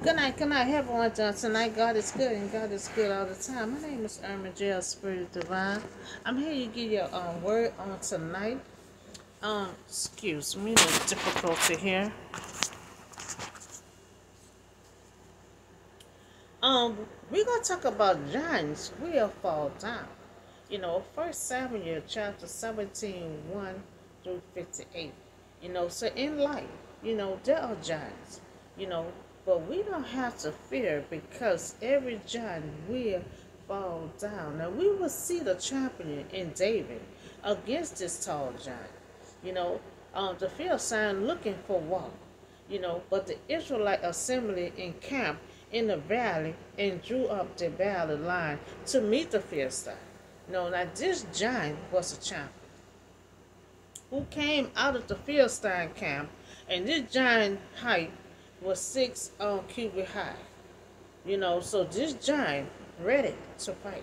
Good night, everyone. Tonight, God is good and God is good all the time. My name is Irma J. Spirit Divine. I'm here to give you a word on tonight. Excuse me, the difficulty here. We're gonna talk about giants will fall down. First Samuel chapter 17, 1 through 58. So in life, there are giants, but we don't have to fear because every giant will fall down. Now we will see the champion in David against this tall giant. The Philistine looking for war. But the Israelite assembly encamped in the valley and drew up the valley line to meet the Philistine. Now this giant was a champion who came out of the Philistine camp, and this giant height was 6 cubits high. So this giant ready to fight.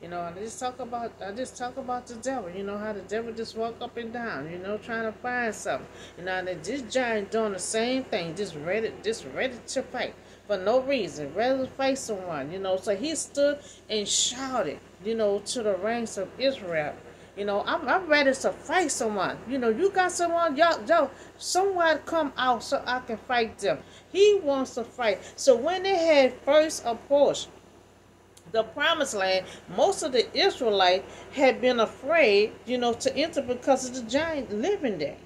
I just talk about the devil. How the devil just walk up and down, trying to find something. And this giant doing the same thing, just ready to fight for no reason, ready to fight someone. So he stood and shouted, to the ranks of Israel. I'm ready to fight someone. You got someone, yo, someone come out so I can fight them. He wants to fight. So when they had first approached the promised land, most of the Israelites had been afraid, to enter because of the giant living there.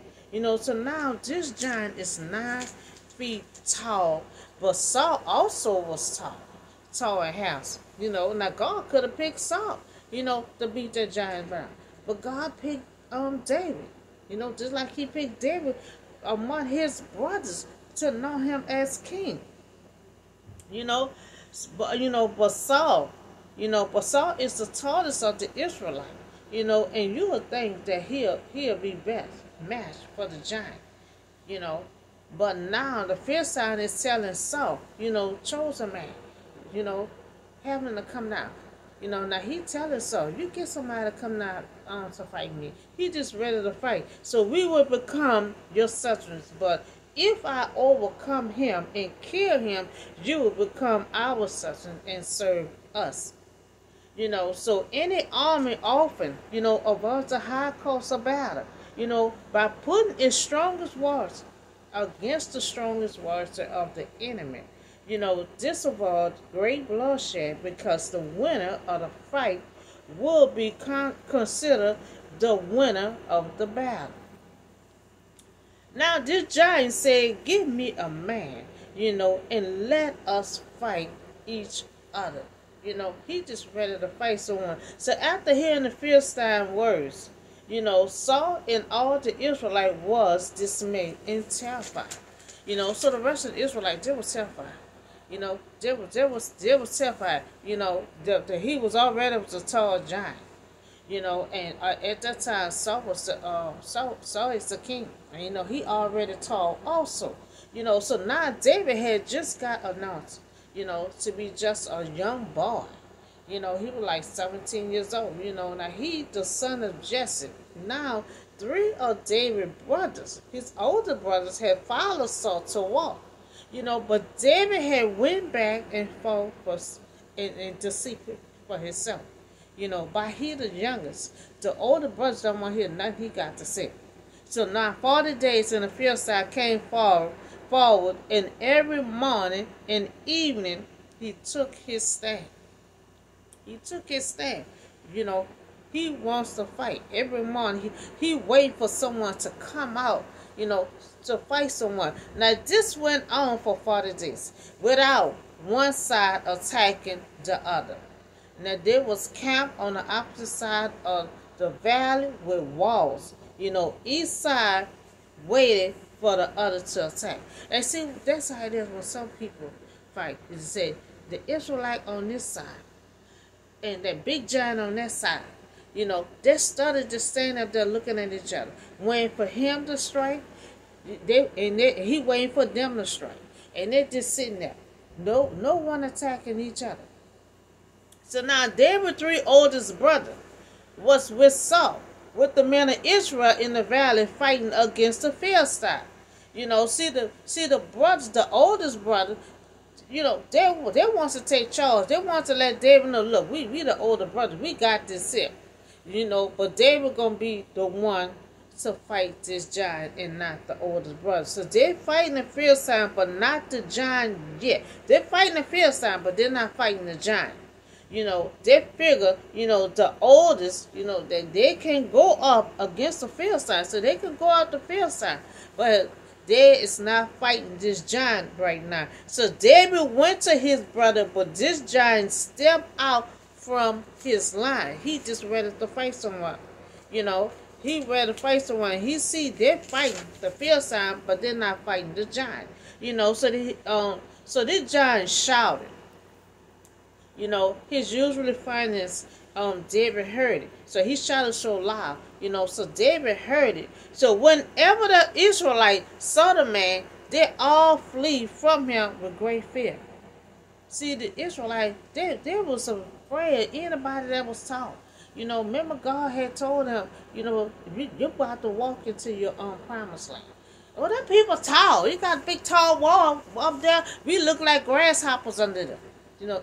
So now this giant is 9 feet tall, but Saul also was tall and handsome. Now God could have picked Saul, to beat that giant down. But God picked David, just like he picked David among his brothers to know him as king. But Saul, but Saul is the tallest of the Israelites, and you would think that he'll be best match for the giant, But now the Philistine is telling Saul, chosen man, have him to come down. Now he telling Saul, you get somebody to come down to fight me. He just ready to fight. So we will become your subjects. But if I overcome him and kill him, you will become our subjects and serve us. So any army often, above the high cost of battle, by putting its strongest warriors against the strongest warriors of the enemy. This avoids great bloodshed because the winner of the fight will be considered the winner of the battle. Now this giant said, give me a man, and let us fight each other. He just ready to fight someone. So after hearing the Philistine words, Saul and all the Israelites was dismayed and terrified. So the rest of the Israelites, they were terrified. They was terrified. That he was already a tall giant. And at that time, Saul is the king. And, he already tall also. So now David had just got announced, to be just a young boy. He was like 17 years old. Now he the son of Jesse. Now 3 of David's brothers, his older brothers, had followed Saul to war. But David had went back and fought in the secret for himself. By he the youngest, the older brothers don't want to hear nothing he got to say. So now 40 days in the Philistine came forward, and every morning and evening he took his stand. He took his stand. He wants to fight. Every morning he wait for someone to come out, to fight someone. Now this went on for 40 days without one side attacking the other. Now there was camp on the opposite side of the valley with walls. Each side waited for the other to attack. And see, that's how it is when some people fight. They say the Israelite on this side and that big giant on that side. They started to stand up there looking at each other, waiting for him to strike. He waiting for them to strike, and they're just sitting there, no one attacking each other. So now David's 3 oldest brothers was with Saul, with the men of Israel in the valley fighting against the Philistine. See the brothers, the oldest brother, they want to take charge. They want to let David know, look, we the older brothers. We got this here. But David gonna be the one to fight this giant and not the oldest brother. So they're fighting the Philistine, but not the giant yet. They're fighting the Philistine, but they're not fighting the giant. They figure, the oldest, that they can go up against the Philistine, so they can go out the Philistine. But they is not fighting this giant right now. So David went to his brother, but this giant stepped out from his line. He just ready to fight someone. He ready to fight someone. He see they're fighting the Philistine, but they're not fighting the giant. So this giant shouted. His usually finest, David heard it. So he shouted so loud, so David heard it. So whenever the Israelites saw the man, they all flee from him with great fear. See, the Israelites, they was afraid of anybody that was tall. Remember God had told them, you're about to walk into your promised land. Well, them people tall. You got a big tall wall up there. We look like grasshoppers under them.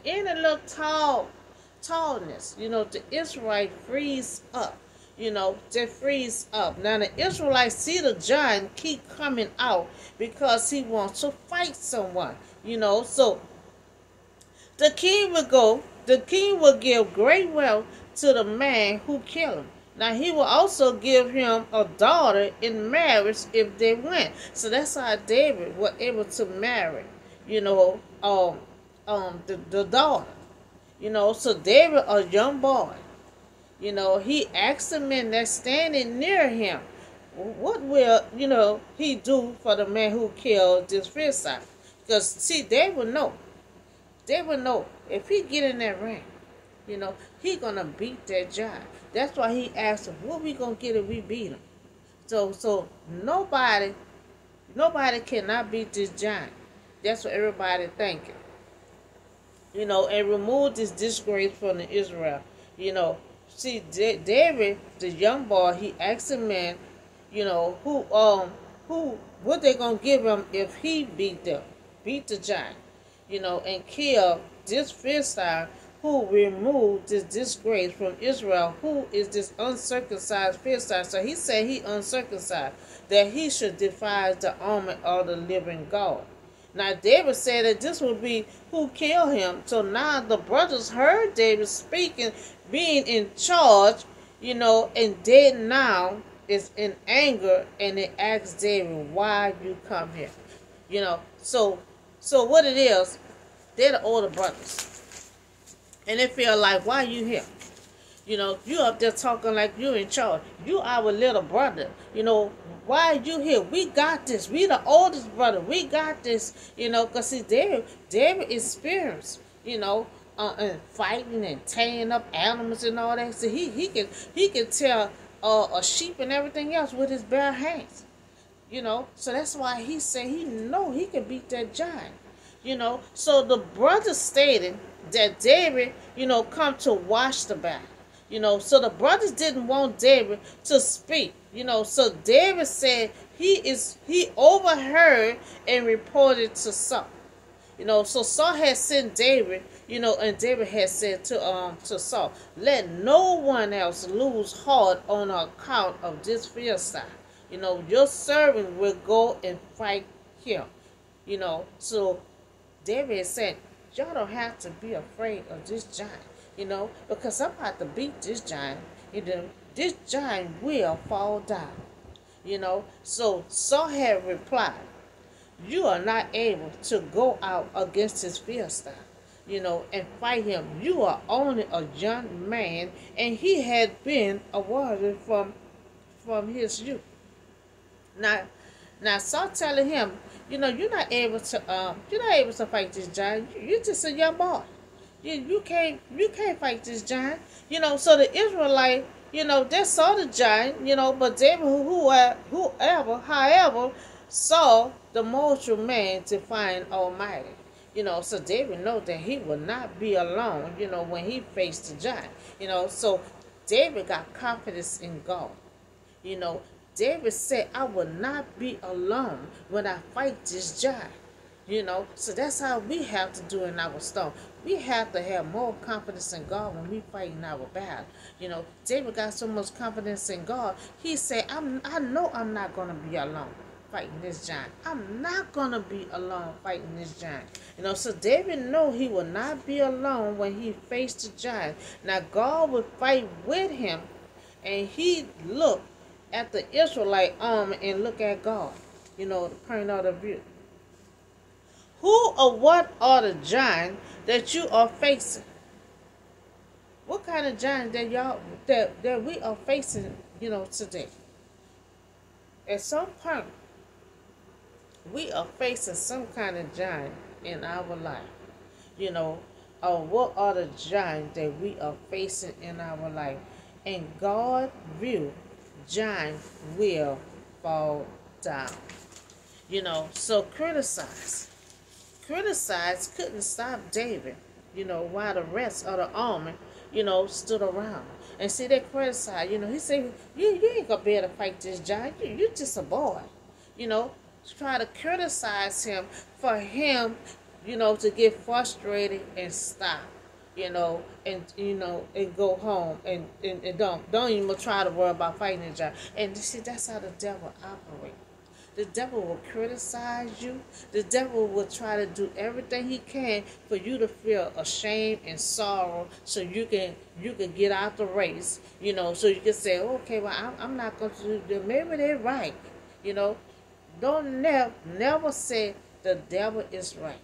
Any little tallness, the Israelites freeze up. They freeze up. Now the Israelites see the giant keep coming out because he wants to fight someone. So the king will give great wealth to the man who killed him. Now he will also give him a daughter in marriage if they win. So that's how David was able to marry, the daughter. So David, a young boy, he asked the men that's standing near him, what will, he do for the man who killed this Philistine? Because, see, they would know. They would know if he get in that ring, he gonna beat that giant. That's why he asked him, what we gonna get if we beat him? So nobody cannot beat this giant. That's what everybody thinking. And remove this disgrace from the Israel. See, David, the young boy, he asked the man, what they gonna give him if he beat the giant, and kill this Philistine who removed this disgrace from Israel, who is this uncircumcised Philistine. So he said he uncircumcised, that he should defy the army of the living God. Now David said that this would be who killed him. So now the brothers heard David speaking, being in charge, and they now is in anger, and they asked David, why you come here? So what it is, they're the older brothers. And they feel like, why you here? You up there talking like you in charge. You our little brother. Why are you here? We got this. We the oldest brother. We got this. Because see, David experienced, and fighting and tearing up animals and all that. So he can tell a sheep and everything else with his bare hands. So that's why he said he know he can beat that giant. So the brother stated that David, come to watch the battle. So the brothers didn't want David to speak. So David said he overheard and reported to Saul. So Saul had sent David, and David had said to Saul, let no one else lose heart on account of this Philistine. Your servant will go and fight him. So David said, y'all don't have to be afraid of this giant, because I'm about to beat this giant. This giant will fall down. So Saul had replied, you are not able to go out against this Philistine, and fight him. You are only a young man, and he had been a warrior from his youth. Now Saul telling him, you're not able to fight this giant. You're just a young boy. You can't fight this giant. So the Israelite, they saw the giant, but David, however, saw the mortal man defying Almighty. So David know that he will not be alone, when he faced the giant. So David got confidence in God. David said, I will not be alone when I fight this giant. So that's how we have to do in our storm. We have to have more confidence in God when we fight in our battle. David got so much confidence in God. He said, I know I'm not going to be alone fighting this giant. I'm not going to be alone fighting this giant. So David know he will not be alone when he faced the giant. Now God would fight with him, and he looked at the Israelite army and look at God. The point of the view. Who or what are the giants that you are facing? What kind of giant that we are facing, today? At some point, we are facing some kind of giant in our life. What are the giants that we are facing in our life? And God view, giant will fall down. So criticize couldn't stop David, while the rest of the army, stood around. And see, they criticize, he said, you ain't gonna be able to fight this giant. You just a boy. Try to criticize him for him, to get frustrated and stop, and go home and don't even try to worry about fighting the giant. And see, that's how the devil operates. The devil will criticize you. The devil will try to do everything he can for you to feel ashamed and sorrow, so you can get out the race. So you can say, okay, well, I'm not going to do that. Maybe they're right. Don't never say the devil is right,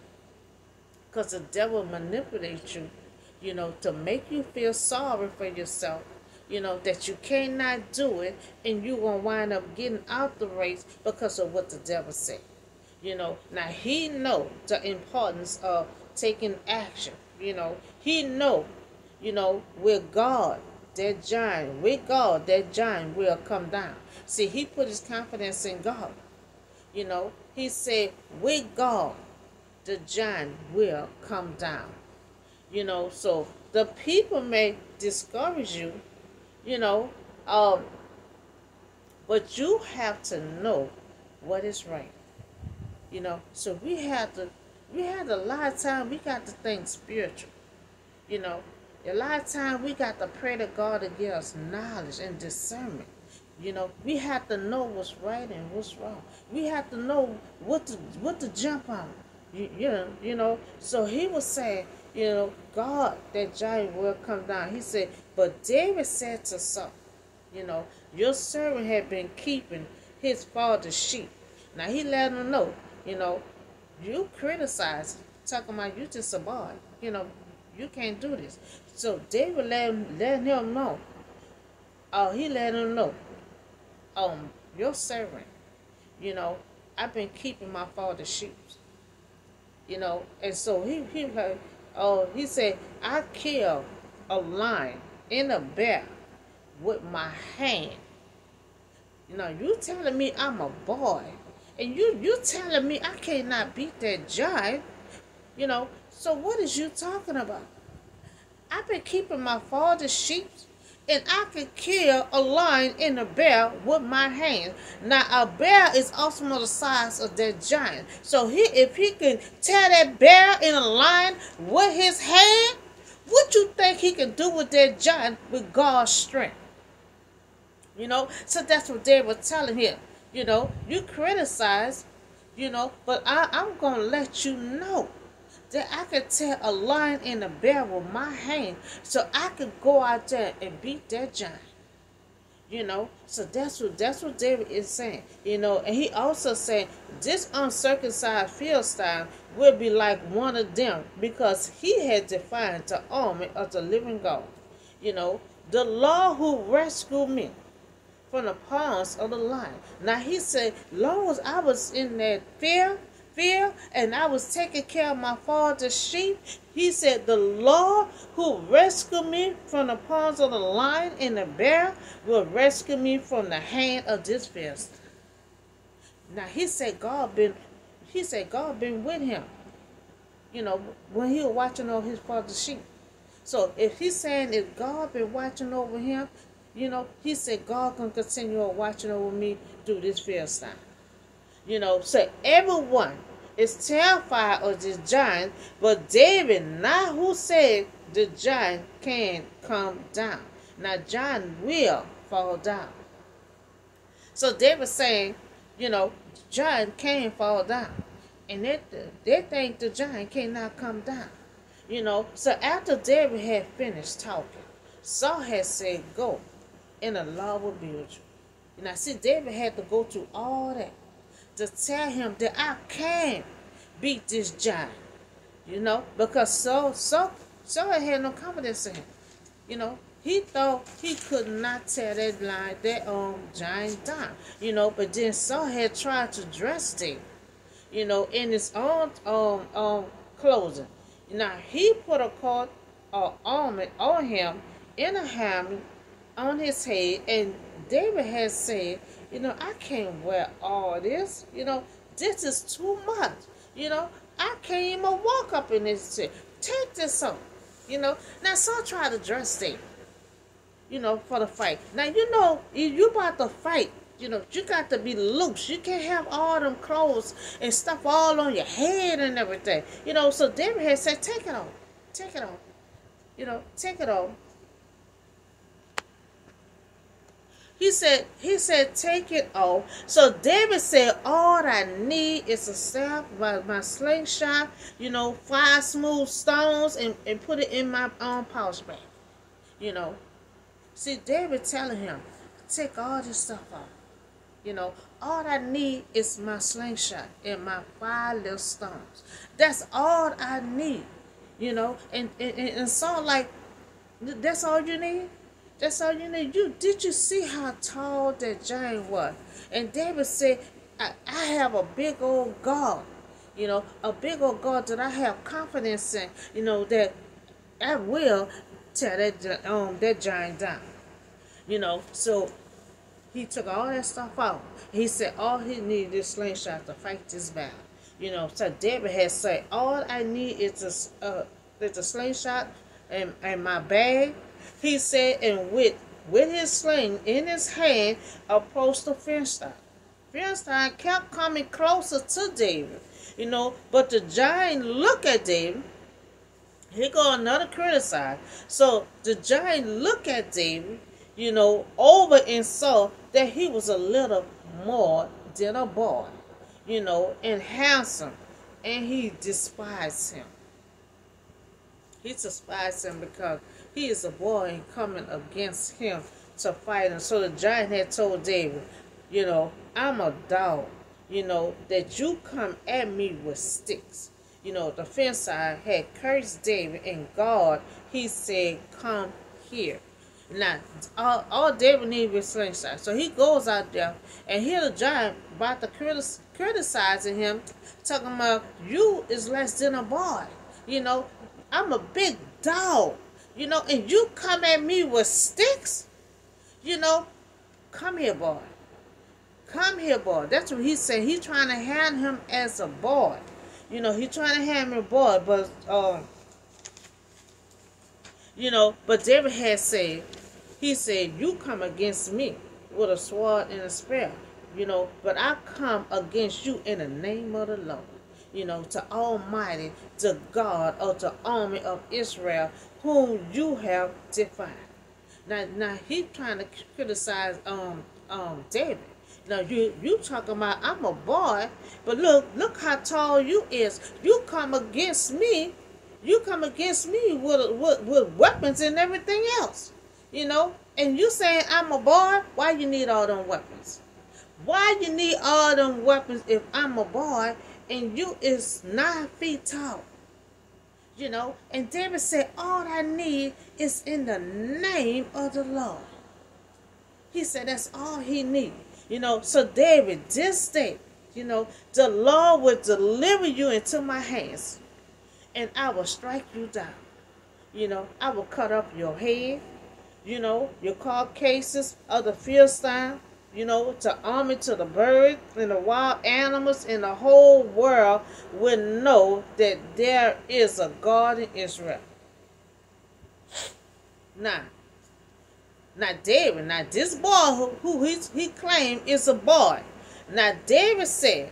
because the devil manipulates you, to make you feel sorry for yourself. That you cannot do it, and you're going to wind up getting out the race because of what the devil said. Now he know the importance of taking action. He know, with God, that giant will come down. See, he put his confidence in God. He said, with God, the giant will come down. So the people may discourage you, but you have to know what is right. So we had a lot of time, we got to think spiritual. A lot of time we got to pray to God to give us knowledge and discernment. We have to know what's right and what's wrong. We have to know what to jump on. So he was saying, God, that giant will come down. He said, but David said to Saul, your servant had been keeping his father's sheep. Now he let him know, you criticize, talking about you just a boy. You can't do this. So David let him know. He let him know, your servant, I've been keeping my father's sheep. And so he said, I killed a lion and a bear with my hand. You telling me I'm a boy, and you telling me I cannot beat that giant. So what is you talking about? I've been keeping my father's sheep, and I can kill a lion and a bear with my hand. Now, a bear is also the size of that giant. So if he can tear that bear and a lion with his hand, what you think he can do with that giant with God's strength? So that's what David was telling him. You criticize, but I'm going to let you know that I can tear a lion and a bear with my hand, so I can go out there and beat that giant. So that's what David is saying. And he also said, this uncircumcised Philistine will be like one of them, because he had defied the army of the living God. The Lord who rescued me from the paws of the lion. Now he said, long as I was in that fear, and I was taking care of my father's sheep, he said, the Lord who rescued me from the paws of the lion and the bear will rescue me from the hand of this Philistine. Now he said God been with him, when he was watching over his father's sheep. So if he's saying if God been watching over him, he said God can continue on watching over me through this Philistine. So everyone is terrified of this giant, but David, not who said the giant can come down. Now, giant will fall down. So David saying, giant can fall down. And they think the giant cannot come down. So after David had finished talking, Saul had said, go, and the Lord will be with you. Now, see, David had to go through all that to tell him that I can beat this giant, because Saul had no confidence in him. He thought he could not tear that giant down, but then Saul had tried to dress David, in his own clothing. Now, he put a coat or armor on him in a helmet on his head, and David had said, I can't wear all this, this is too much, I can't even walk up in this chair. Take this off, Now, Saul tried to dress David, for the fight. Now, if you about to fight, you got to be loose. You can't have all them clothes and stuff all on your head and everything. So David had said, take it off. Take it off. Take it off. He said, take it off. So David said, all I need is a staff, my slingshot, 5 smooth stones, and put it in my pouch bag. See, David telling him, take all this stuff off. All I need is my slingshot and my 5 little stones. That's all I need. And so like, that's all you need? That's all you need. Did you see how tall that giant was? And David said, I have a big old God, a big old God that I have confidence in, that I will tear that giant down. So he took all that stuff out. He said all he needed is slingshot to fight this battle. So David had said, all I need is the slingshot and my bag. He said, and with his sling in his hand, approached the Philistine. Philistine kept coming closer to David, but the giant looked at David. He got another criticize. So the giant looked at David, over and saw that he was a little more than a boy, and handsome, and he despised him. He despised him because he is a boy and coming against him to fight him. So the giant had told David, I'm a dog, that you come at me with sticks. The Philistine had cursed David, and God, he said, come here. Now, all David needed was slingshot. So he goes out there, and here the giant about to criticizing him, talking about, you is less than a boy. I'm a big dog, and you come at me with sticks, come here, boy. Come here, boy. That's what he said. He's trying to hand him as a boy. He's trying to hand him a boy, but, but David had said, he said, you come against me with a sword and a spear, but I come against you in the name of the Lord. To Almighty, to God, or to army of Israel, whom you have defied. Now he trying to criticize David. Now you talking about I'm a boy, but look how tall you is. You come against me. You come against me with weapons and everything else. And you saying I'm a boy. Why you need all them weapons? Why you need all them weapons if I'm a boy? And you is 9 feet tall, And David said, all I need is in the name of the Lord. He said that's all he need, So David, this day, the Lord will deliver you into my hands, and I will strike you down. I will cut up your head, your carcasses of the Philistine, to army, to the birds and the wild animals, and the whole world will know that there is a God in Israel. Now David, this boy who he claimed is a boy. Now David said,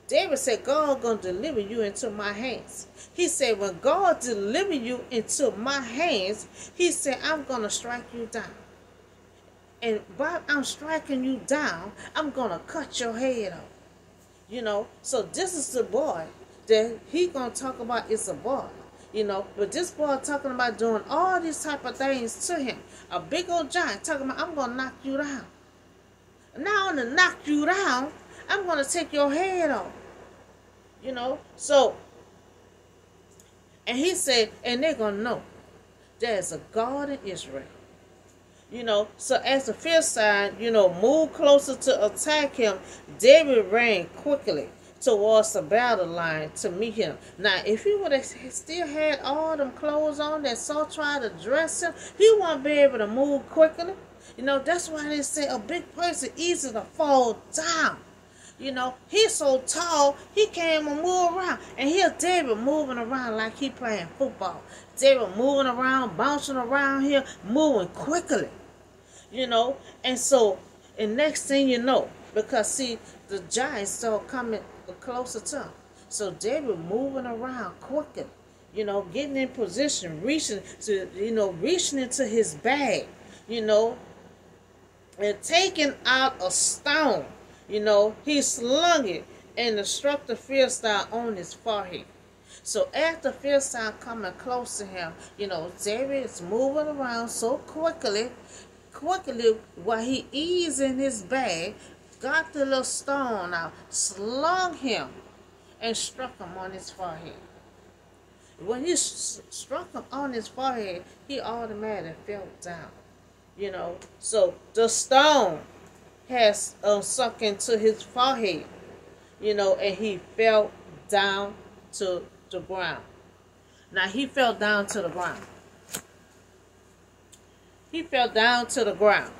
David said, God gonna deliver you into my hands. He said, when God deliver you into my hands, he said, I'm gonna strike you down. And while I'm striking you down, I'm gonna cut your head off. You know, so this is the boy that he gonna talk about. It's a boy, you know, but this boy talking about doing all these type of things to him. A big old giant talking about, I'm gonna knock you down. Now I'm gonna knock you down, I'm gonna take your head off. You know, so, and he said, and they're gonna know there's a God in Israel. You know, so as the Philistine, you know, moved closer to attack him, David ran quickly towards the battle line to meet him. Now, if he would have still had all them clothes on that Saul tried to dress him, he won't be able to move quickly. You know, that's why they say a big person easy to fall down. You know, he's so tall, he can't even move around. And here's David moving around like he playing football. David moving around, bouncing around here, moving quickly. You know, and so, and next thing you know, because see, the giants started coming closer to him. So David moving around quickly, you know, getting in position, reaching to, you know, reaching into his bag, you know, and taking out a stone. You know, he slung it and struck the Philistine on his forehead. So after Philistine coming close to him, you know, David is moving around so quickly while he eased in his bag, got the little stone out, slung him, and struck him on his forehead. When he struck him on his forehead, he automatically fell down. You know, so the stone has sunk into his forehead, you know, and he fell down to the ground. Now, he fell down to the ground. He fell down to the ground.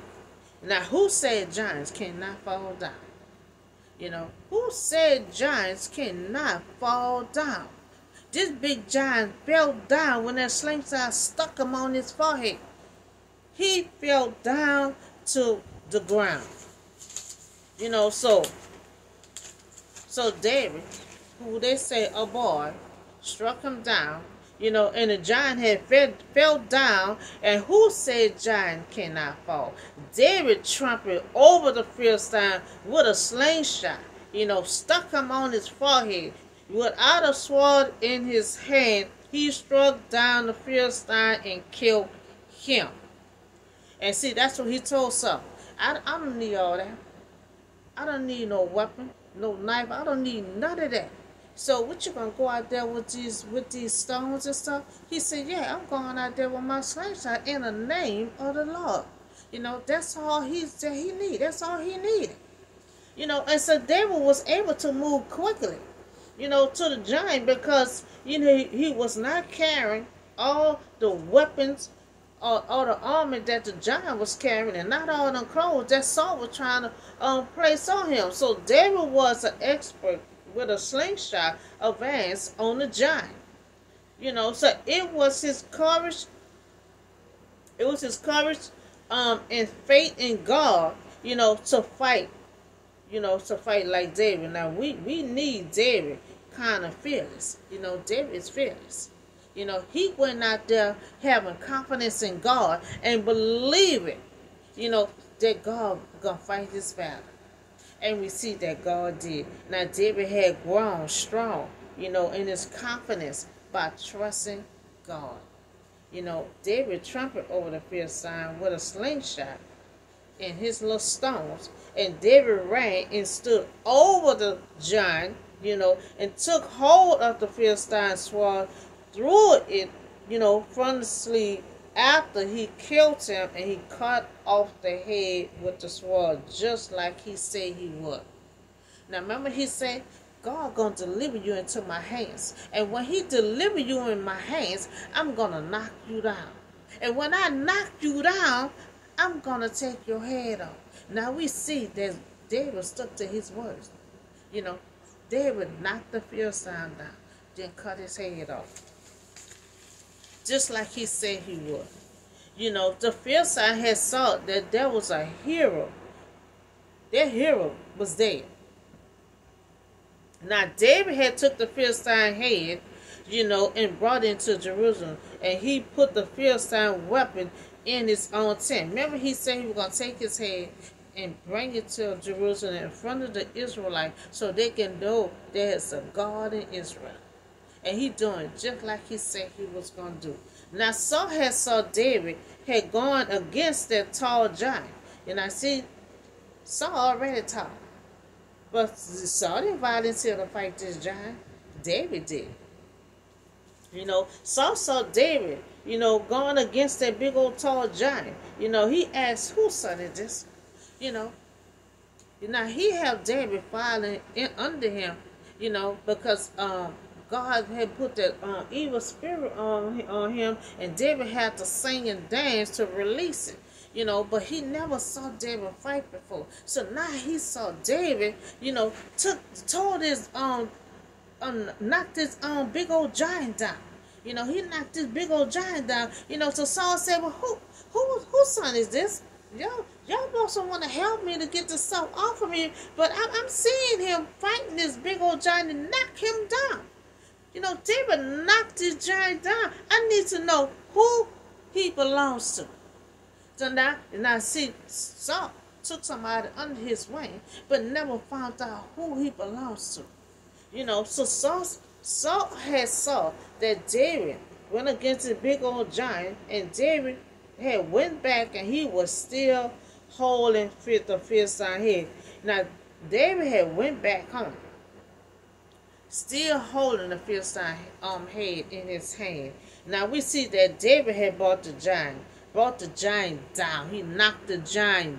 Now, who said giants cannot fall down? You know, who said giants cannot fall down? This big giant fell down when that slingshot stuck him on his forehead. He fell down to the ground. You know, so David, who they say a boy, struck him down, you know, and the giant had fell down, and who said giant cannot fall? David trampled over the Philistine with a slingshot, you know, stuck him on his forehead. Without a sword in his hand, he struck down the Philistine and killed him. And see, that's what he told Saul. I don't need all that. I don't need no weapon, no knife. I don't need none of that. So what you gonna go out there with these stones and stuff? He said, yeah, I'm going out there with my slingshot in the name of the Lord. You know, that's all he needed. That's all he needed. You know, and so David was able to move quickly, you know, to the giant because, you know, he was not carrying all the weapons or the armor that the giant was carrying, and not all the clothes that Saul was trying to place on him. So David was an expert with a slingshot advance on the giant. You know, so it was his courage. It was his courage and faith in God, you know, to fight. You know, to fight like David. Now we need David kind of fearless. You know, David is fearless. You know, he went out there having confidence in God and believing, you know, that God gonna fight this battle. And we see that God did. Now, David had grown strong, you know, in his confidence by trusting God. You know, David trampled over the Philistine with a slingshot and his little stones. And David ran and stood over the giant, you know, and took hold of the Philistine's sword, threw it, you know, from the sleeve after he killed him, and he cut off the head with the sword just like he said he would. Now remember, he said, God gonna deliver you into my hands, and when he deliver you in my hands, I'm gonna knock you down, and when I knock you down, I'm gonna take your head off. Now we see that David stuck to his words. You know, David knocked the Philistine down, then cut his head off, just like he said he would. You know, the Philistine had saw that there was a hero. Their hero was dead. Now David had took the Philistine head, and brought it into Jerusalem, and he put the Philistine weapon in his own tent. Remember, he said he was gonna take his head and bring it to Jerusalem in front of the Israelites, so they can know there's a God in Israel. And he doing just like he said he was gonna do. Now saw David had gone against that tall giant, and I see Saul already tall. But Saul didn't volunteer to fight this giant. David did. Saul saw David, going against that big old tall giant. He asked, whose son is this? Now he had David falling in under him, because God had put that evil spirit on him, and David had to sing and dance to release it. But he never saw David fight before. So now he saw David, told his knocked this big old giant down. He knocked this big old giant down. So Saul said, well, whose son is this? Y'all also want to help me to get this stuff off of me, but I'm seeing him fighting this big old giant and knock him down. David knocked this giant down. I need to know who he belongs to. So now see, Saul took somebody under his wing, but never found out who he belongs to. So Saul had saw that David went against the big old giant, and David had went back, and he was still holding the Philistine head. Now David had went back home, still holding the Philistine head in his hand. Now we see that David had brought the giant down. He knocked the giant